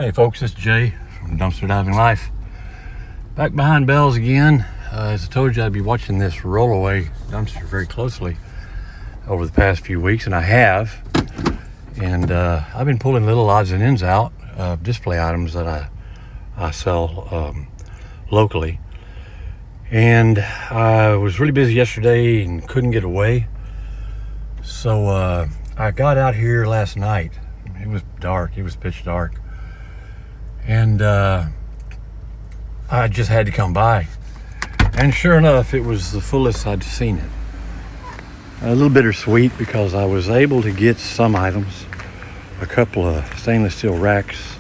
Hey folks, it's Jay from Dumpster Diving Life. Back behind Bells again. As I told you, I'd be watching this rollaway dumpster very closely over the past few weeks, and I have. And I've been pulling little odds and ends out of display items that I sell locally. And I was really busy yesterday and couldn't get away. So I got out here last night. It was dark, it was pitch dark. And I just had to come by. And sure enough, it was the fullest I'd seen it. A little bittersweet because I was able to get some items, a couple of stainless steel racks,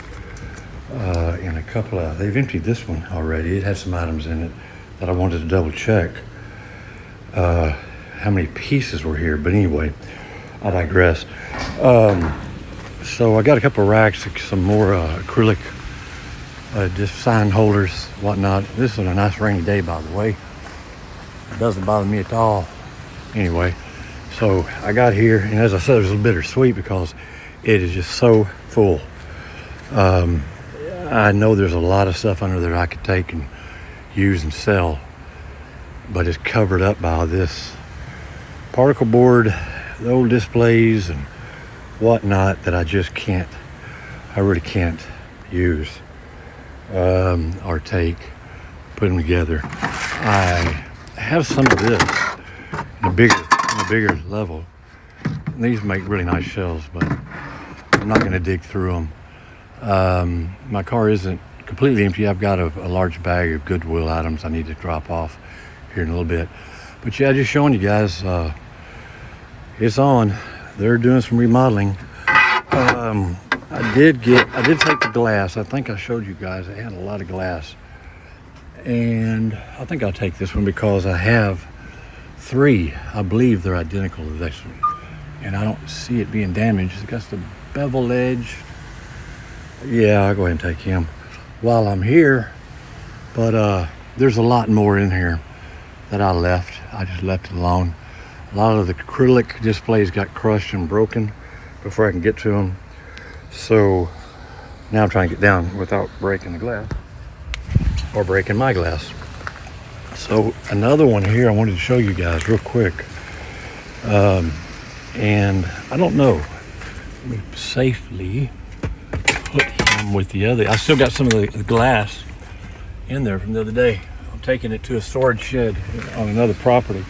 and a couple of, they've emptied this one already. It had some items in it that I wanted to double check how many pieces were here. But anyway, I digress. So I got a couple of racks, some more acrylic just sign holders, whatnot. This is a nice rainy day, by the way. It doesn't bother me at all. Anyway, so I got here, and as I said, it was a little bittersweet because it is just so full. I know there's a lot of stuff under there I could take and use and sell, but it's covered up by this particle board, the old displays and whatnot that I just can't, I really can't use or take, put them together. I have some of this in a bigger level. And these make really nice shells, but I'm not going to dig through them. My car isn't completely empty. I've got a large bag of Goodwill items I need to drop off here in a little bit. But yeah, just showing you guys, it's on. They're doing some remodeling. I did take the glass. I think I showed you guys. I had a lot of glass. And I think I'll take this one because I have three. I believe they're identical to this one. And I don't see it being damaged. It's got the bevel edge. Yeah, I'll go ahead and take him while I'm here. But there's a lot more in here that I left. I just left it alone. A lot of the acrylic displays got crushed and broken before I can get to them. So now I'm trying to get down without breaking the glass or breaking my glass. So another one here I wanted to show you guys real quick. And I don't know. Let me safely put him with the other. I still got some of the glass in there from the other day. I'm taking it to a storage shed on another property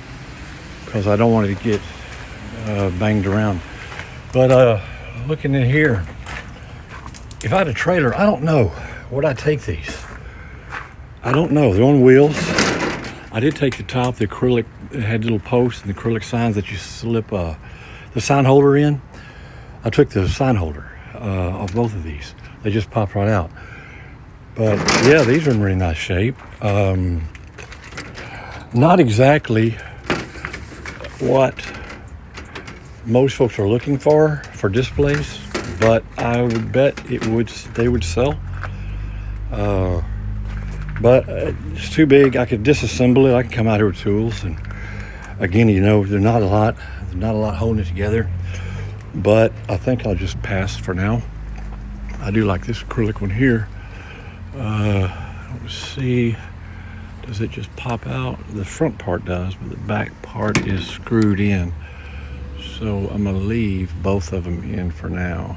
because I don't want it to get banged around. But looking in here, if I had a trailer, I don't know. Would I take these? I don't know. They're on wheels. I did take the top, the acrylic. It had little posts and the acrylic signs that you slip the sign holder in. I took the sign holder off both of these. They just popped right out. But yeah, these are in really nice shape. Not exactly what most folks are looking for displays, but I would bet they would sell. But it's too big. I could disassemble it. I can come out here with tools, and again, you know, there's not a lot holding it together. But I think I'll just pass for now. I do like this acrylic one here. Let's see. Does it just pop out? The front part does, but the back part is screwed in. So I'm gonna leave both of them in for now.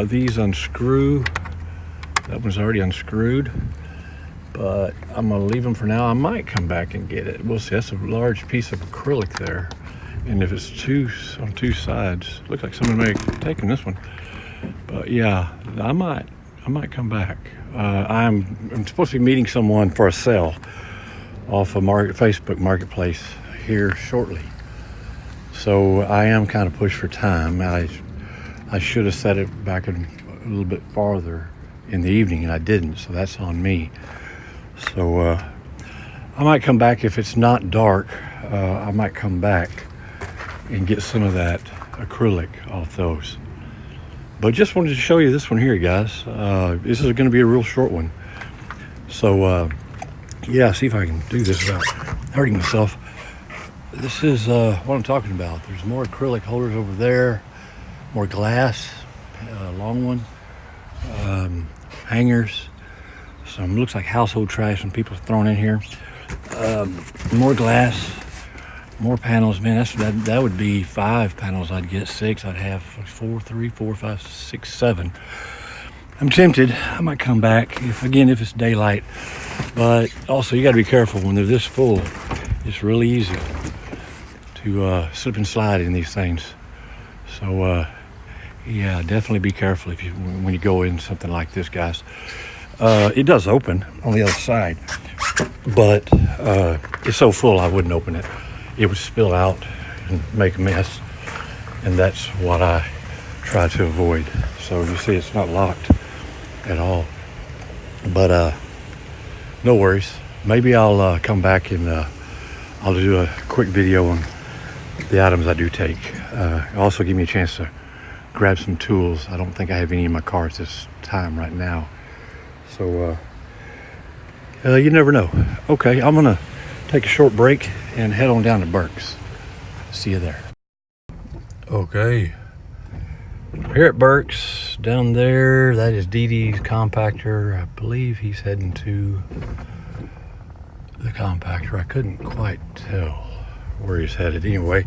These unscrew. That one's already unscrewed, but I'm gonna leave them for now. I might come back and get it. We'll see. That's a large piece of acrylic there. And if it's on two sides, looks like someone may have taken this one. But yeah, I might come back. I'm supposed to be meeting someone for a sale off of Facebook Marketplace here shortly. So I am kind of pushed for time. I should have set it back a little bit farther in the evening, and I didn't, so that's on me. So I might come back if it's not dark. I might come back and get some of that acrylic off those. But just wanted to show you this one here, guys. This is going to be a real short one. So yeah, see if I can do this without hurting myself. This is what I'm talking about. There's more acrylic holders over there, more glass, long one. hangers, some looks like household trash and people thrown in here. More glass, more panels. Man, that would be 5 panels. I'd get 6. I'd have 4, 3, 4, 5, 6, 7. I'm tempted. I might come back if it's daylight. But also, you got to be careful when they're this full. It's really easy to slip and slide in these things. So yeah, definitely be careful when you go in something like this, guys. It does open on the other side, but it's so full I wouldn't open it. It would spill out and make a mess, and that's what I try to avoid. So you see it's not locked at all, but no worries. Maybe I'll come back and I'll do a quick video on the items I do take. Also give me a chance to grab some tools. I don't think I have any in my car at this time right now. So you never know. Okay, I'm gonna take a short break and head on down to Burke's. See you there. Okay, here at Burke's down there, that is Dee Dee's compactor. I believe he's heading to the compactor. I couldn't quite tell where he's headed anyway,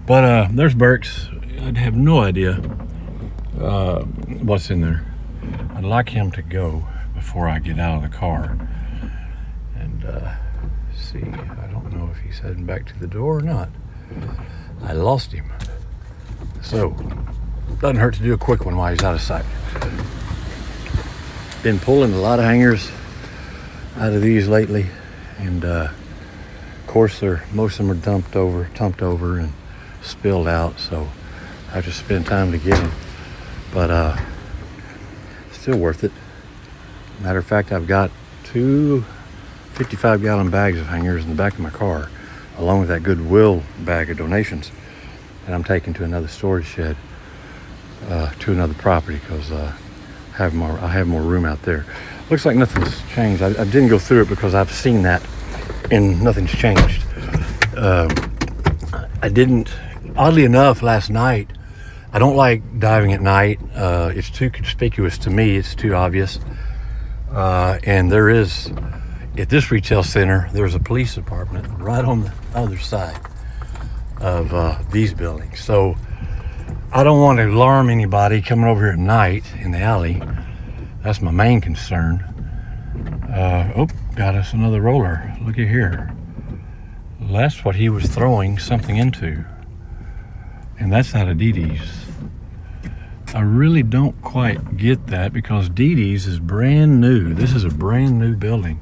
but there's Burke's. I'd have no idea what's in there. I'd like him to go before I get out of the car and see. I don't know if he's heading back to the door or not. I lost him. So doesn't hurt to do a quick one while he's out of sight. Been pulling a lot of hangers out of these lately, and of course most of them are dumped over and spilled out, so I have to spend time to get them, but still worth it. Matter of fact, I've got 2 55-gallon bags of hangers in the back of my car, along with that Goodwill bag of donations, and I'm taking to another storage shed, to another property, because I have more room out there. Looks like nothing's changed. I didn't go through it because I've seen that and nothing's changed. I didn't, oddly enough, last night, I don't like diving at night. It's too conspicuous to me. It's too obvious. And there is, at this retail center, there's a police department right on the other side of these buildings. So I don't want to alarm anybody coming over here at night in the alley. That's my main concern. Got us another roller. Look at here. That's what he was throwing something into. And that's out of Dee Dee's. I really don't quite get that, because Dee Dee's is brand new. This is a brand new building.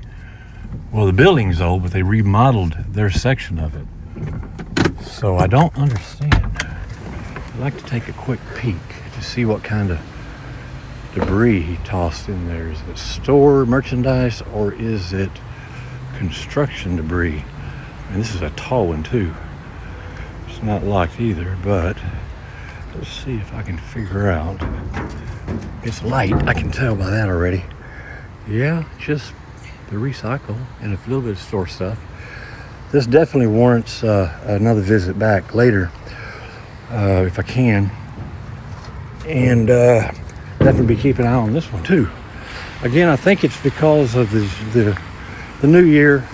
Well, the building's old, but they remodeled their section of it. So I don't understand. I'd like to take a quick peek to see what kind of debris he tossed in there. Is it store merchandise, or is it construction debris? And this is a tall one too. It's not locked either, but let's see if I can figure out. It's light, I can tell by that already. Yeah, just the recycle and a little bit of store stuff. This definitely warrants another visit back later, if I can. And definitely be keeping an eye on this one too. Again, I think it's because of the new year.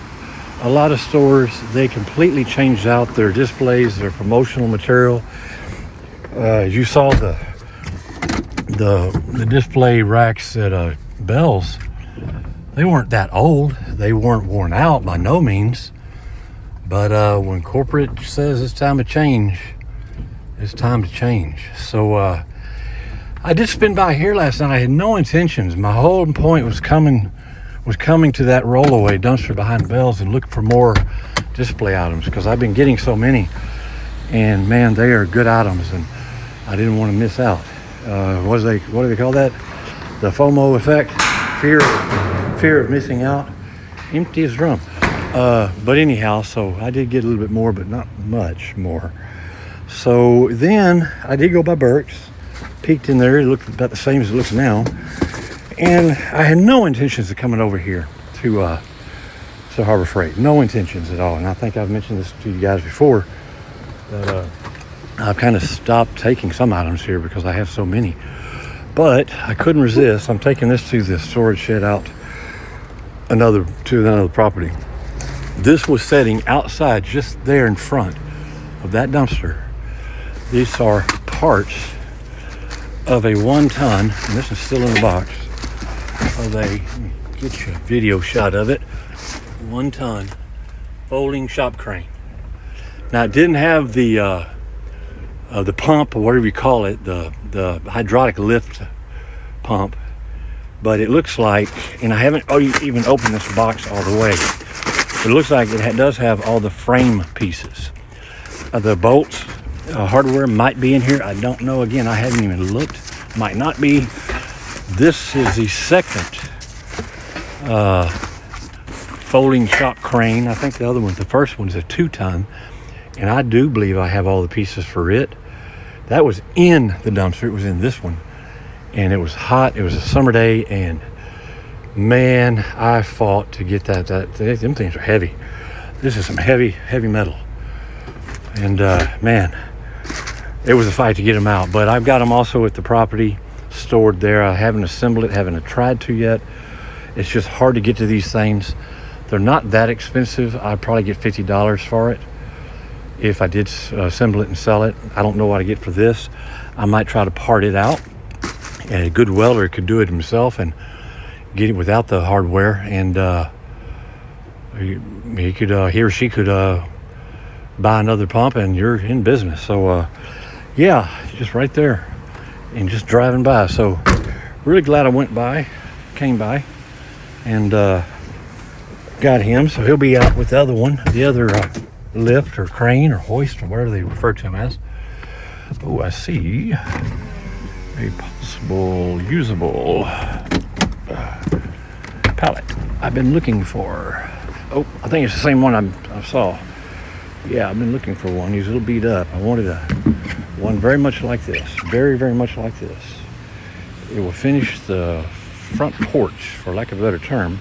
A lot of stores, they completely changed out their displays, their promotional material. You saw the display racks at Bell's. They weren't that old. They weren't worn out by no means. But when corporate says it's time to change, it's time to change. So I did spin by here last night. I had no intentions. My whole point was coming to that rollaway dumpster behind Bell's and look for more display items, because I've been getting so many, and man, they are good items, and I didn't want to miss out. What do they call that? The FOMO effect, fear of missing out. Empty as drum. But anyhow, so I did get a little bit more, but not much more. So then I did go by Burke's, peeked in there. It looked about the same as it looks now. And I had no intentions of coming over here to Harbor Freight. No intentions at all. And I think I've mentioned this to you guys before, that I've kind of stopped taking some items here because I have so many. But I couldn't resist. I'm taking this to the storage shed out to another property. This was sitting outside just there in front of that dumpster. These are parts of a 1 ton, and this is still in the box, of a, let me get you a video shot of it, 1 ton folding shop crane. Now it didn't have the pump, or whatever you call it, the hydraulic lift pump, but it looks like, and I haven't even opened this box all the way, it looks like it does have all the frame pieces. The bolts, hardware might be in here. I don't know. Again, I haven't even looked. Might not be. This is the second folding shop crane. I think the first one's a 2 ton, and I do believe I have all the pieces for it. That was in the dumpster. It was in this one, and it was hot. It was a summer day, and man, I fought to get that. Them things are heavy. This is some heavy metal, and man, it was a fight to get them out. But I've got them also at the property stored there. I haven't assembled it, haven't tried to yet. It's just hard to get to these things. They're not that expensive. I'd probably get $50 for it if I did assemble it and sell it. I don't know what I get for this. I might try to part it out, and a good welder could do it himself and get it without the hardware, and he or she could buy another pump, and you're in business. So yeah, just right there and just driving by. So really glad I came by and got him. So he'll be out with the other one, the other lift or crane or hoist or whatever they refer to him as. Oh, I see a possible usable pallet I've been looking for. Oh, I think it's the same one I saw. Yeah, I've been looking for one. He's a little beat up. I wanted one very much like this. Very, very much like this. It will finish the front porch, for lack of a better term,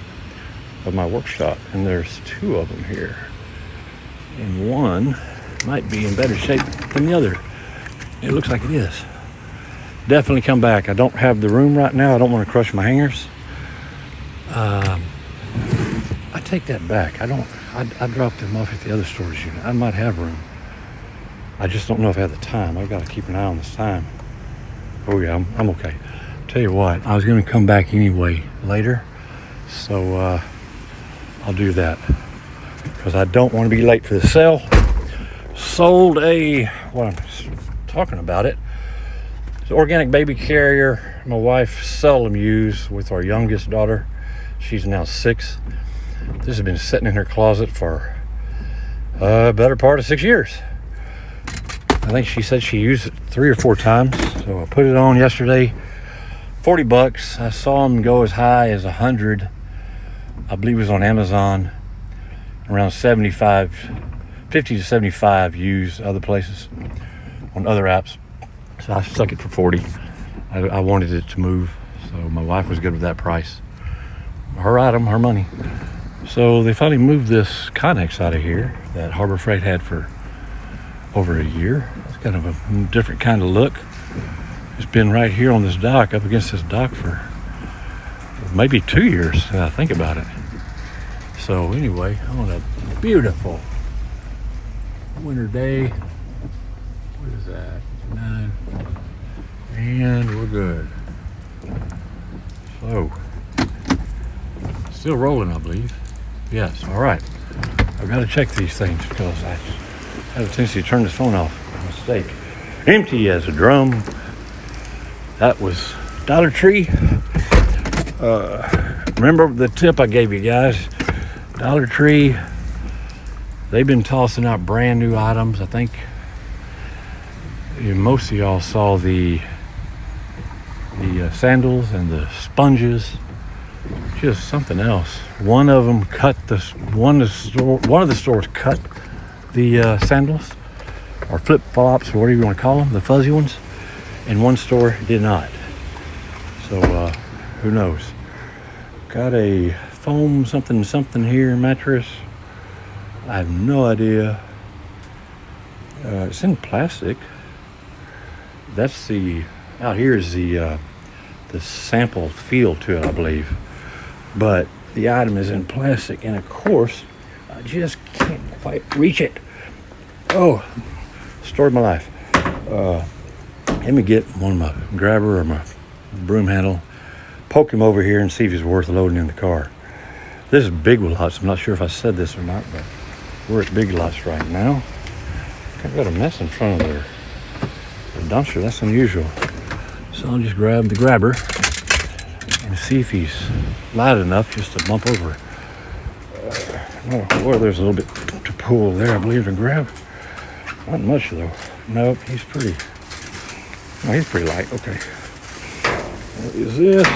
of my workshop. And there's 2 of them here. And one might be in better shape than the other. It looks like it is. Definitely come back. I don't have the room right now. I don't want to crush my hangers. I take that back. I dropped them off at the other storage unit. I might have room. I just don't know if I have the time. I've got to keep an eye on this time. Oh yeah, I'm okay. Tell you what, I was going to come back anyway later, so I'll do that because I don't want to be late for the sale. Sold what I'm talking about it. It's an organic baby carrier my wife seldom uses with our youngest daughter. She's now 6. This has been sitting in her closet for a better part of 6 years. I think she said she used it 3 or 4 times. So I put it on yesterday. $40. I saw them go as high as 100. I believe it was on Amazon. Around 50 to 75 used other places on other apps. So I stuck it for 40. I wanted it to move. So my wife was good with that price. Her item, her money. So they finally moved this Connex out of here that Harbor Freight had for over a year. It's kind of a different kind of look. It's been right here on this dock, up against this dock for maybe 2 years, now I think about it. So anyway, on a beautiful winter day. What is that? 9. And we're good. So, still rolling, I believe. Yes, all right. I've got to check these things because I have a tendency to turn this phone off by mistake. Empty as a drum. That was Dollar Tree. Remember the tip I gave you guys? Dollar Tree, they've been tossing out brand new items. I think most of y'all saw the sandals and the sponges. Just something else. One of them cut one of the stores cut the sandals or flip flops or whatever you want to call them, the fuzzy ones, and one store did not. So who knows? Got a foam something here mattress. I have no idea. It's in plastic. That's out here is the the sample feel to it, I believe. But the item is in plastic, and of course, I just can't quite reach it. Oh, story of my life. Let me get one of my grabber or my broom handle, poke him over here and see if he's worth loading in the car. This is Big Lots. I'm not sure if I said this or not, but we're at Big Lots right now. I've got a mess in front of the dumpster. That's unusual. So I'll just grab the grabber and see if he's light enough just to bump over. Oh, boy, there's a little bit to pull there, I believe, to grab. Not much, though. Nope, he's pretty light. Okay. What is this?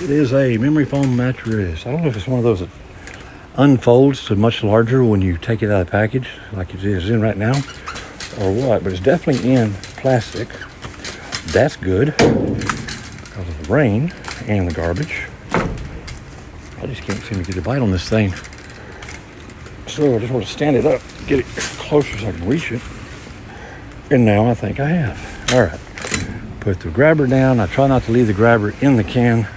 It is a memory foam mattress. I don't know if it's one of those that unfolds to much larger when you take it out of the package, like it is in right now, or what, but it's definitely in plastic. That's good because of the rain and the garbage. I just can't seem to get a bite on this thing. So I just want to stand it up, get it closer so I can reach it. And now I think I have. All right. Put the grabber down. I try not to leave the grabber in the can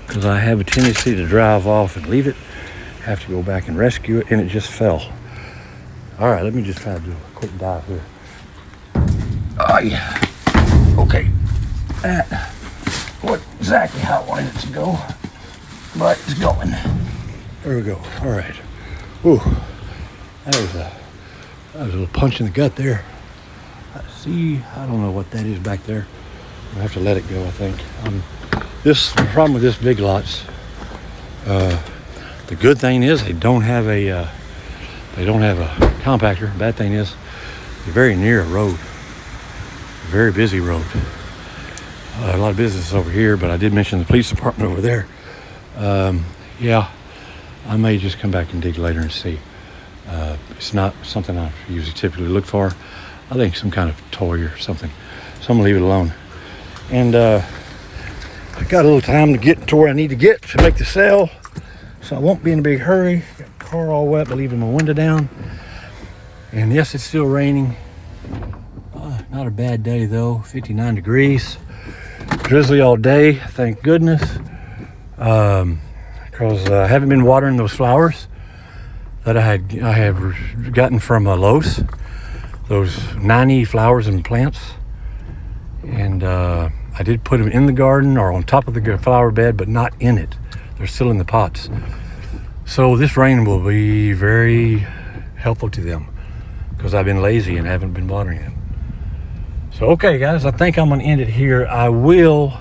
because I have a tendency to drive off and leave it. Have to go back and rescue it, and it just fell. All right, let me just try to do a quick dive here. Oh, yeah. Okay. That wasn't exactly how I wanted it to go, but it's going. There we go. All right. Ooh, that was a little punch in the gut there. See, I don't know what that is back there. I'll have to let it go, I think. The problem with this Big Lots, the good thing is they don't have a compactor. Bad thing is they're very near a road, a very busy road. A lot of business over here, but I did mention the police department over there. Yeah, I may just come back and dig later and see. It's not something I usually typically look for. I think some kind of toy or something. So I'm gonna leave it alone. And I got a little time to get to where I need to get to make the sale. So I won't be in a big hurry. Got the car all wet, but leaving my window down. And yes, it's still raining. Not a bad day though, 59 degrees. Drizzly all day, thank goodness. Because I haven't been watering those flowers that I have gotten from Lowe's. Those 90 flowers and plants. And I did put them in the garden or on top of the flower bed, but not in it. They're still in the pots. So this rain will be very helpful to them because I've been lazy and haven't been watering them. So, okay, guys, I think I'm going to end it here. I will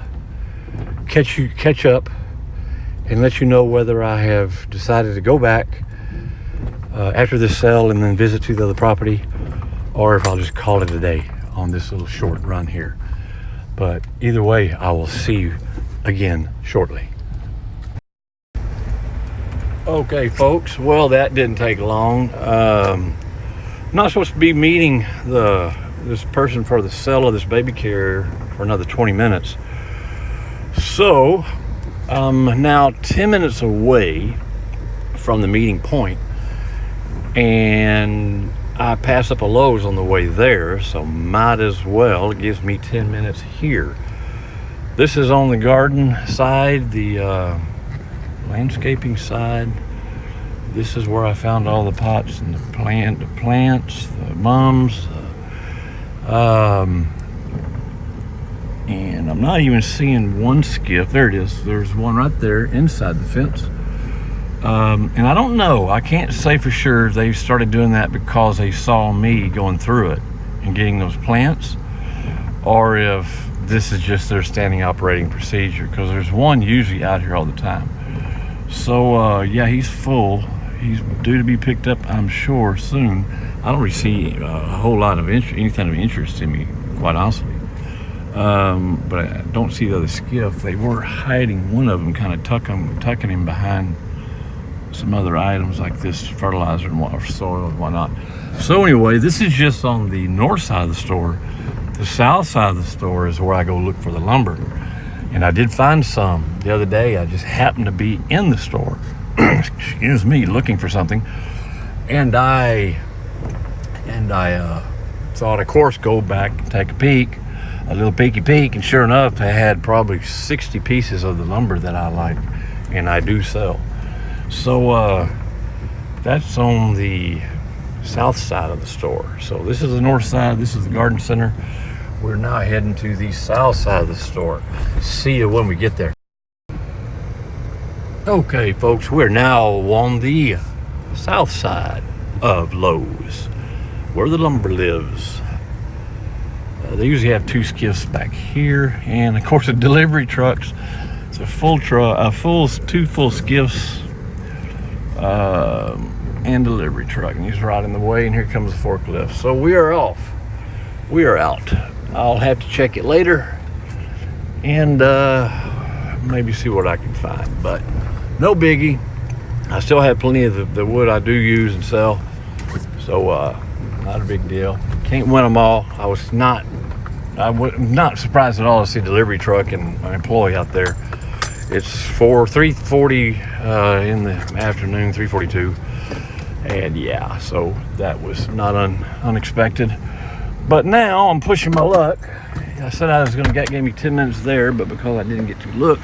catch up and let you know whether I have decided to go back after this sale and then visit to the other property, or if I'll just call it a day on this little short run here. But either way, I will see you again shortly. Okay, folks, well, that didn't take long. I'm not supposed to be meeting this person for the sale of this baby carrier for another 20 minutes. So I'm now 10 minutes away from the meeting point, and I pass up a Lowe's on the way there, so might as well. It gives me 10 minutes here. This is on the garden side, the landscaping side. This is where I found all the pots and the plants, the mums. And I'm not even seeing one skiff. There it is. There's one right there inside the fence. And I don't know. I can't say for sure they started doing that because they saw me going through it and getting those plants, or if this is just their standing operating procedure, because there's one usually out here all the time. So yeah, he's full. He's due to be picked up, I'm sure, soon. I don't really see a whole lot of anything of interest in me, quite honestly. But I don't see the other skiff. They were hiding one of them, kind of tucking him behind some other items like this fertilizer and soil and whatnot. So anyway, this is just on the north side of the store. The south side of the store is where I go look for the lumber. And I did find some the other day. I just happened to be in the store, excuse me, looking for something. And I thought, of course, go back and take a peek. a little peeky peek, and sure enough, they had probably 60 pieces of the lumber that I like and I do sell. So that's on the south side of the store. So this is the north side, this is the garden center. We're now heading to the south side of the store. See you when we get there. Okay, folks, we're now on the south side of Lowe's, where the lumber lives. They usually have two skiffs back here, and of course the delivery trucks. It's a full truck, two full skiffs, and delivery truck, and he's right in the way, and here comes the forklift. So we are off. We are out. I'll have to check it later and maybe see what I can find, but no biggie. I still have plenty of the wood I do use and sell, so not a big deal. Can't win them all. I'm not surprised at all to see a delivery truck and an employee out there. It's 3:40 in the afternoon, 3:42, and yeah, so that was not unexpected. But now I'm pushing my luck. I said I was going to give me 10 minutes there, but because I didn't get to look,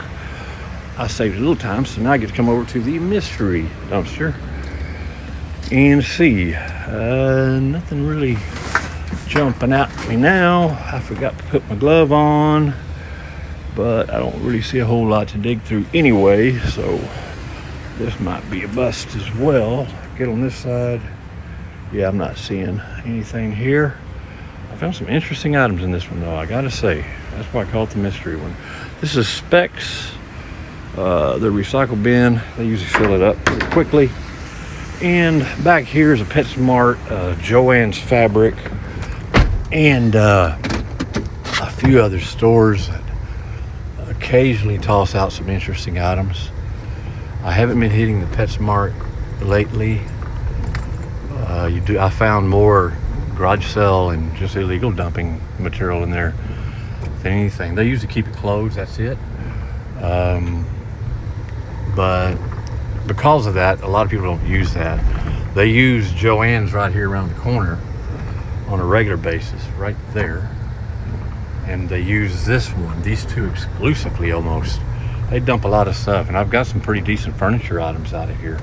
I saved a little time. So now I get to come over to the mystery dumpster and see. Nothing really jumping out at me now. I forgot to put my glove on, but I don't really see a whole lot to dig through anyway. So this might be a bust as well. Get on this side. Yeah, I'm not seeing anything here. I found some interesting items in this one, though, I gotta say. That's why I call it the mystery one. This is Specs, the recycle bin. They usually fill it up pretty quickly. And back here is a PetSmart, Joann's Fabric, and a few other stores that occasionally toss out some interesting items. I haven't been hitting the PetSmart lately. I found more garage sale and just illegal dumping material in there than anything. They usually keep it closed, that's it. But because of that, a lot of people don't use that. They use Joann's right here around the corner on a regular basis, right there. And they use this one, these two exclusively almost. They dump a lot of stuff, and I've got some pretty decent furniture items out of here.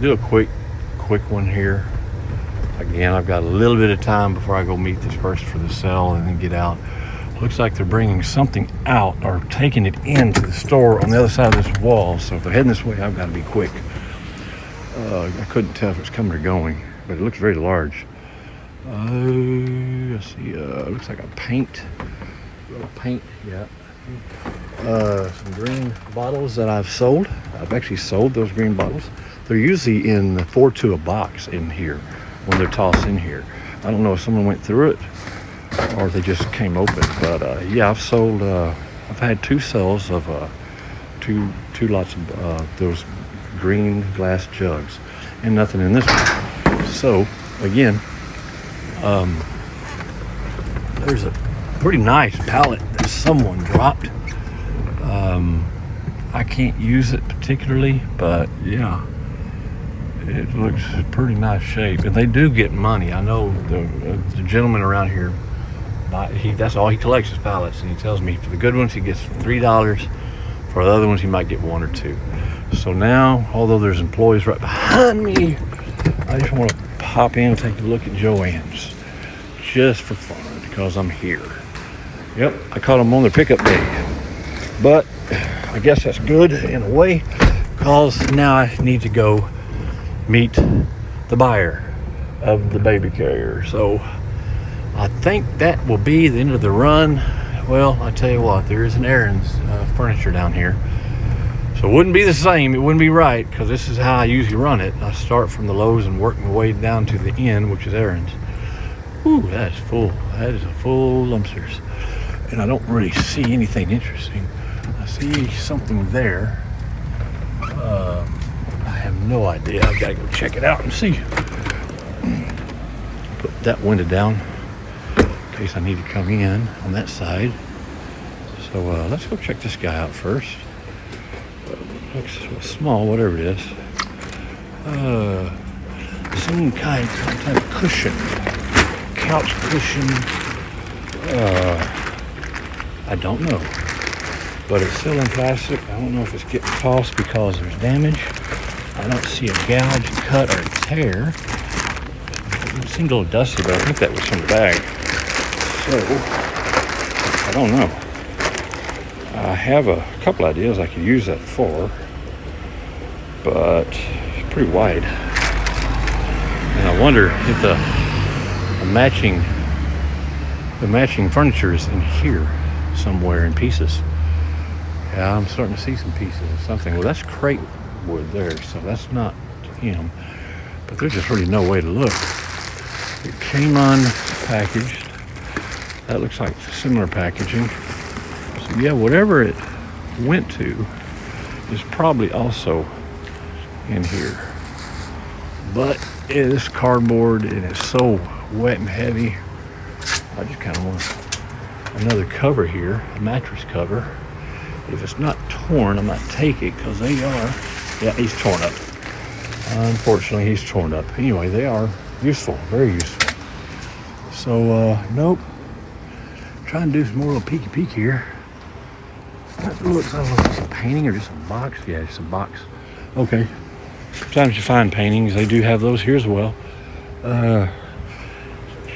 Do a quick one here. Again, I've got a little bit of time before I go meet this person for the sale and then get out. Looks like they're bringing something out or taking it into the store on the other side of this wall. So if they're heading this way, I've got to be quick. I couldn't tell if it's coming or going, but it looks very large. Let's see. Looks like a paint. Little paint, yeah. Some green bottles that I've sold. I've actually sold those green bottles. They're usually in 4 to a box in here when they're tossed in here. I don't know if someone went through it or they just came open, but yeah, I've sold. I've had 2 sales of two lots of those green glass jugs, and nothing in this one. So again, there's a pretty nice pallet that someone dropped. I can't use it particularly, but yeah, it looks pretty nice shape, and they do get money. I know the gentleman around here, that's all he collects is pallets, and he tells me for the good ones he gets $3. For the other ones he might get 1 or 2. So now, although there's employees right behind me, I just want to pop in and take a look at Joann's just for fun because I'm here. Yep, I caught them on their pickup day, but I guess that's good in a way because now I need to go meet the buyer of the baby carrier. So I think that will be the end of the run. Well, I tell you what, there is an Aaron's furniture down here, so it wouldn't be the same. It wouldn't be right because this is how I usually run it. I start from the Lowe's and work my way down to the end, which is Aaron's. Ooh, that is full. That is a full dumpsters, and I don't really see anything interesting. I see something there. I have no idea. I've got to go check it out and see. Put that window down in case I need to come in on that side. So let's go check this guy out first. Looks small, whatever it is. Some kind of type of cushion, couch cushion. I don't know. But it's still in plastic. I don't know if it's getting tossed because there's damage. I don't see a gouge, cut, or tear. It seemed a little dusty, but I think that was from the bag. So, I don't know. I have a couple ideas I could use that for, but it's pretty wide. And I wonder if the matching furniture is in here somewhere in pieces. Yeah, I'm starting to see some pieces of something. Well, that's crate wood there, so that's not him. But there's just really no way to look. It came unpackaged. That looks like similar packaging. So yeah, whatever it went to is probably also in here. But it is cardboard and it's so wet and heavy. I just kind of want another cover here, a mattress cover. If it's not torn, I might take it because they are. Yeah, he's torn up. Unfortunately, he's torn up. Anyway, they are useful, very useful. So, nope. Trying to do some more little peeky peek here. That looks, I don't know if it's a painting or just a box. Yeah, it's a box. Okay. Sometimes you find paintings. They do have those here as well.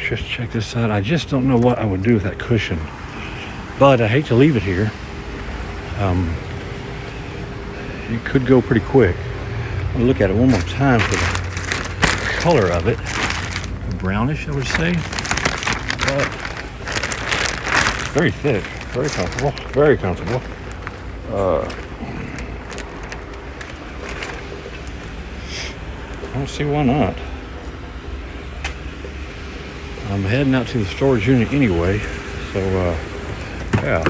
Just check this out. I just don't know what I would do with that cushion. But I hate to leave it here. It could go pretty quick. I'm gonna look at it one more time for the color of it. Brownish, I would say. But very thick, very comfortable, very comfortable. I don't see why not. I'm heading out to the storage unit anyway, so yeah.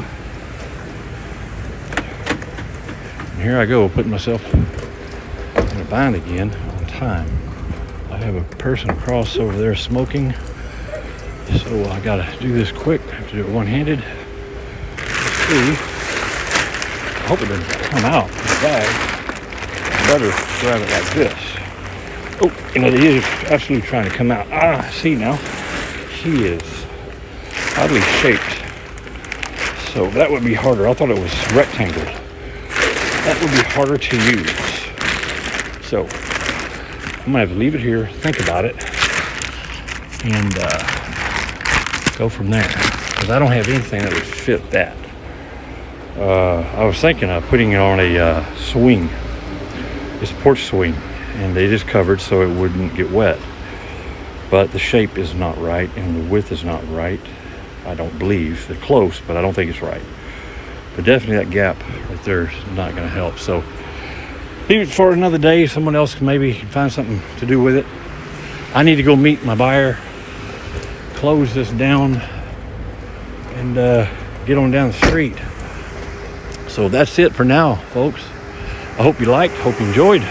And here I go, putting myself in a bind again on time. I have a person across over there smoking, so I gotta do this quick. I have to do it one-handed. Let's see. I hope it doesn't come out of the bag. I better grab it like this. Oh, and it is absolutely trying to come out. Ah, see now. He is oddly shaped. So that would be harder. I thought it was rectangle. That would be harder to use. So I'm gonna have to leave it here, think about it, and go from there. Because I don't have anything that would fit that. I was thinking of putting it on a swing. It's a porch swing, and they just covered so it wouldn't get wet. But the shape is not right, and the width is not right. I don't believe. They're close, but I don't think it's right. But definitely that gap right there is not going to help. So leave it for another day. Someone else can maybe find something to do with it. I need to go meet my buyer, close this down, and get on down the street. So that's it for now, folks. I hope you liked, hope you enjoyed.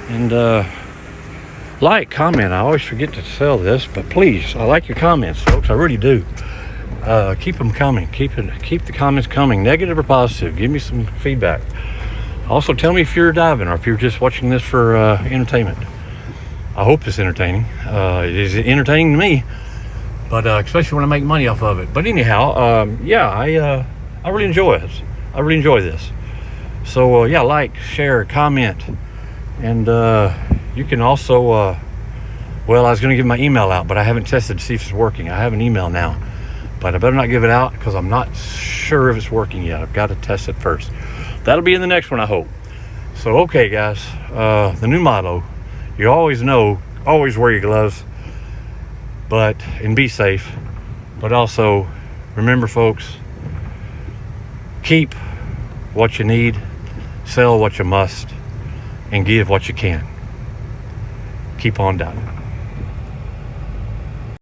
And like, comment. I always forget to sell this, but please, I like your comments, folks. I really do. Keep them coming. Keep the comments coming, negative or positive. Give me some feedback. Also, tell me if you're diving or if you're just watching this for entertainment. I hope it's entertaining. It is entertaining to me, but especially when I make money off of it. But anyhow, yeah, I really enjoy it. I really enjoy this. So yeah, like, share, comment, and you can also, well, I was going to give my email out, but I haven't tested to see if it's working. I have an email now, but I better not give it out because I'm not sure if it's working yet. I've got to test it first. That'll be in the next one, I hope. So, okay, guys, the new motto, you always know, always wear your gloves, and be safe. But also, remember, folks, keep what you need, sell what you must, and give what you can. Keep on diving.